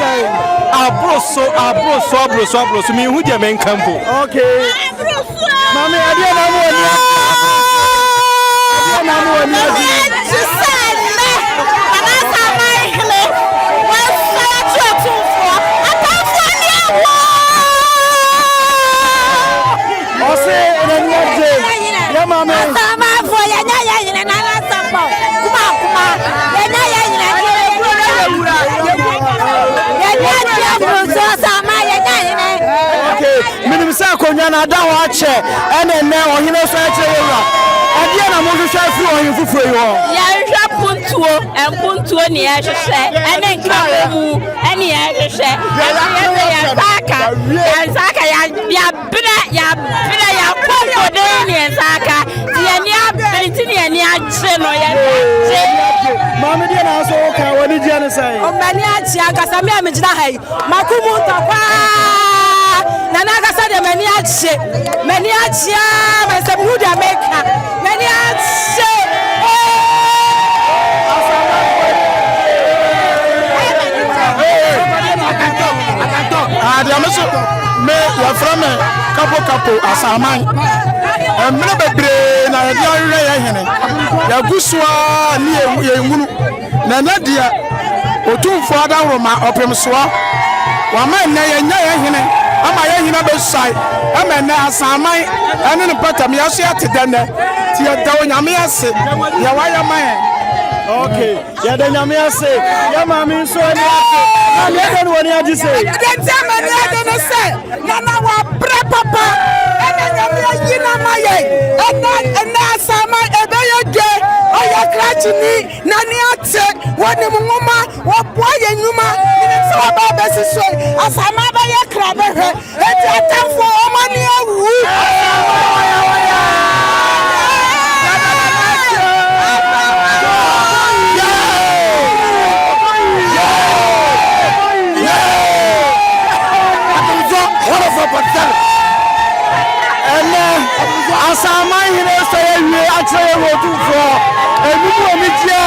say abroso me who dey men campo. Okay. Mami adia na mo ni. Adia na mo ni. Ose enani aje. Ya mami. Asamang for ya nya na na sampo. Kuma. Ya nya Okay, minim say akonya na da ho ache ene ne ohine so ache yewa. Ade na mo hwehwe afi ohin fufuro yi ho. Ya hwehwe puntuo ne ya hwehwe ene nka mu ene ya hwehwe. Ya saka ya bra ya konko de ne saka. Ya ni abiriti ne ni ache no ya. Mama dia na so ka woni dia ne sai. O mani ache akasa me amejina hai. Makumu tokwa. Nana akasa de mani ache. Mani ache ma se mu da meka. Mani ache. Dia meso me wa from kapo Asamang. Emre bebre na dia hwe ya hene. Ya gusua ni ye ngunu. Na dia Otumfuo adawroma Opemsuo. Wa ma na ye nya ye hene. Ama ye hene be sai. Ama na Asamang ene ne patam ya so atedane. Ti ya dawo nyame ase. Ya wa ya man. Okay. Ya da nyame ase. Ya mami so ni ase. Na me den woni agi sei. Dem mani ade no se. Nana wa bra papa. Ene nyame yina maye. Ene Asamang ebe ye ge. Oya krachini nani ate woni mumuma wo boa ye nyuma ni so ba besi so Asamang ba ye kra be hwe eti atamfo o mani awu Asamang hine so ye Otumfuo ebi mo mi tie